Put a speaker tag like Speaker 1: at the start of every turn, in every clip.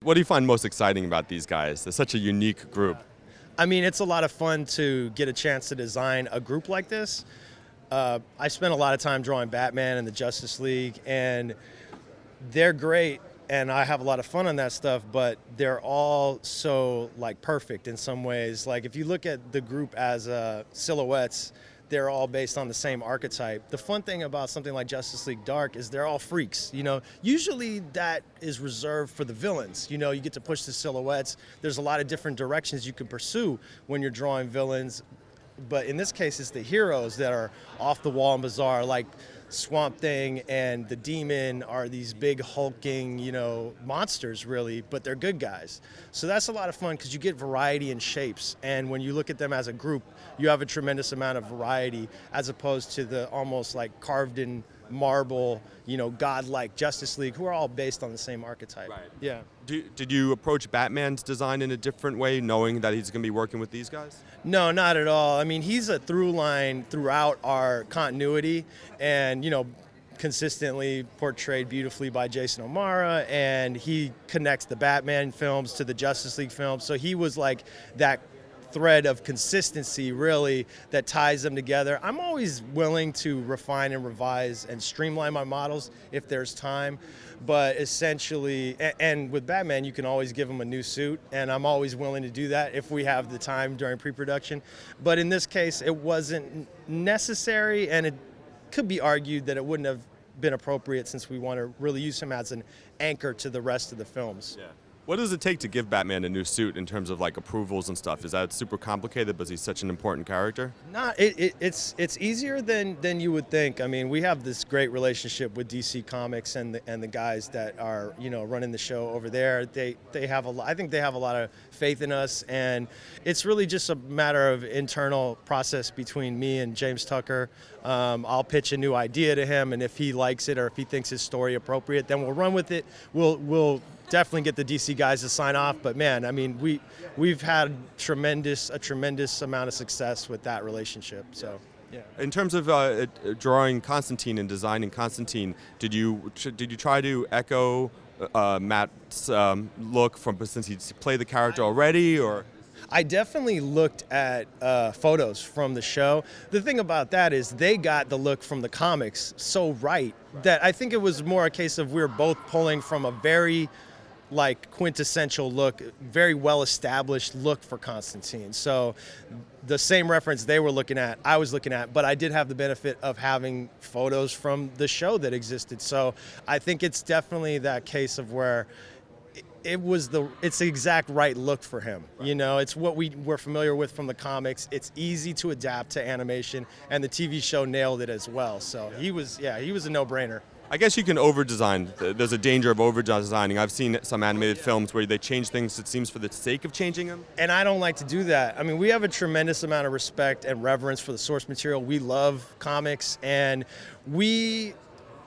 Speaker 1: What do you find most exciting about these guys? They're such a unique group.
Speaker 2: I mean, it's a lot of fun to get a chance to design a group like this. I spent a lot of time drawing Batman and the Justice League, and they're great, and I have a lot of fun on that stuff, but they're all so like perfect in some ways. Like if you look at the group as silhouettes, they're all based on the same archetype. The fun thing about something like Justice League Dark is they're all freaks, you know. Usually that is reserved for the villains. You know, you get to push the silhouettes. There's a lot of different directions you can pursue when you're drawing villains. But in this case, it's the heroes that are off the wall and bizarre, like Swamp Thing and the Demon are these big hulking, you know, monsters really, but they're good guys. So that's a lot of fun because you get variety in shapes. And when you look at them as a group, you have a tremendous amount of variety as opposed to the almost like carved in marble, you know, godlike Justice League, who are all based on the same archetype.
Speaker 1: Right.
Speaker 2: Yeah.
Speaker 1: Did you approach Batman's design in a different way, knowing that he's going to be working with these guys?
Speaker 2: No, not at all. I mean, he's a through line throughout our continuity and, you know, consistently portrayed beautifully by Jason O'Mara, and he connects the Batman films to the Justice League films. So he was like that thread of consistency really that ties them together. I'm always willing to refine and revise and streamline my models if there's time, but essentially, and with Batman you can always give him a new suit, and I'm always willing to do that if we have the time during pre-production. But in this case it wasn't necessary, and it could be argued that it wouldn't have been appropriate since we want to really use him as an anchor to the rest of the films.
Speaker 1: Yeah. What does it take to give Batman a new suit in terms of like approvals and stuff? Is that super complicated because he's such an important character?
Speaker 2: It's easier than you would think. I mean, we have this great relationship with DC Comics and the guys that are, you know, running the show over there. They have I think they have a lot of faith in us, and it's really just a matter of internal process between me and James Tucker. I'll pitch a new idea to him, and if he likes it or if he thinks his story appropriate, then we'll run with it. We'll definitely get the DC guys to sign off, but man, I mean, we've had a tremendous amount of success with that relationship. So, yeah.
Speaker 1: In terms of drawing Constantine and designing Constantine, did you try to echo Matt's look from since he played the character already, or?
Speaker 2: I definitely looked at photos from the show. The thing about that is they got the look from the comics so right that I think it was more a case of we were both pulling from a very like quintessential look, very well-established look for Constantine. So the same reference they were looking at, I was looking at, but I did have the benefit of having photos from the show that existed. So I think it's definitely that case of where it's the exact right look for him. Right. You know, it's what we're familiar with from the comics. It's easy to adapt to animation, and the TV show nailed it as well. So he was a no-brainer.
Speaker 1: I guess you can over-design. There's a danger of over-designing. I've seen some animated films where they change things, it seems, for the sake of changing them.
Speaker 2: And I don't like to do that. I mean, we have a tremendous amount of respect and reverence for the source material. We love comics, and we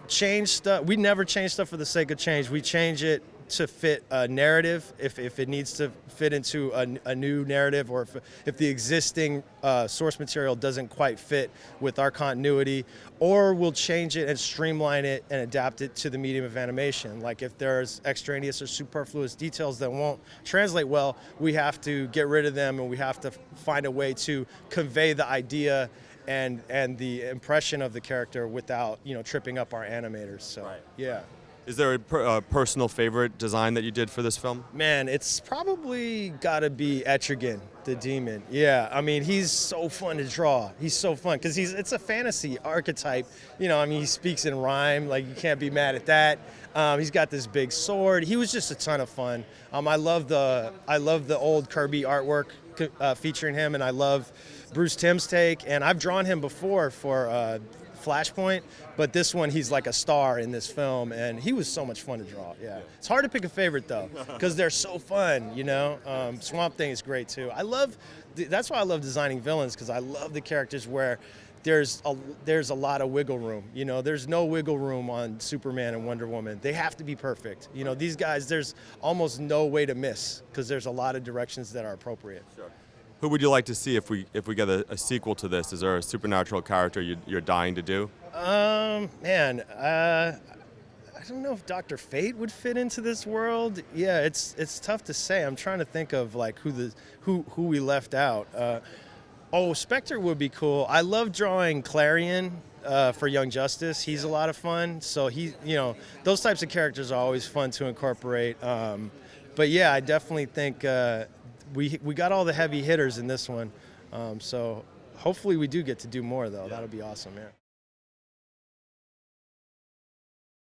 Speaker 2: change stuff. We never change stuff for the sake of change. We change it to fit a narrative, if it needs to fit into a new narrative, or if the existing source material doesn't quite fit with our continuity, or we'll change it and streamline it and adapt it to the medium of animation. Like if there's extraneous or superfluous details that won't translate well, we have to get rid of them, and we have to find a way to convey the idea and the impression of the character without, you know, tripping up our animators. So, right. Yeah.
Speaker 1: Is there a personal favorite design that you did for this film?
Speaker 2: Man, it's probably got to be Etrigan, the Demon. Yeah, I mean, he's so fun to draw. He's so fun because it's a fantasy archetype. You know, I mean, he speaks in rhyme. Like, you can't be mad at that. He's got this big sword. He was just a ton of fun. I love the old Kirby artwork featuring him, and I love Bruce Timm's take. And I've drawn him before for Flashpoint, but this one he's like a star in this film, and he was so much fun to draw. Yeah, it's hard to pick a favorite though because they're so fun, you know. Swamp Thing is great too. That's why I love designing villains, because I love the characters where there's a lot of wiggle room. You know, there's no wiggle room on Superman and Wonder Woman. They have to be perfect. You know, these guys, there's almost no way to miss because there's a lot of directions that are appropriate.
Speaker 1: Sure. Who would you like to see if we get a sequel to this? Is there a supernatural character you're dying to do?
Speaker 2: Man, I don't know if Dr. Fate would fit into this world. Yeah, it's tough to say. I'm trying to think of like who we left out. Oh, Spectre would be cool. I love drawing Clarion for Young Justice. He's a lot of fun. So those types of characters are always fun to incorporate. But yeah, I definitely think we got all the heavy hitters in this one. So hopefully we do get to do more though. That'll be awesome. Yeah.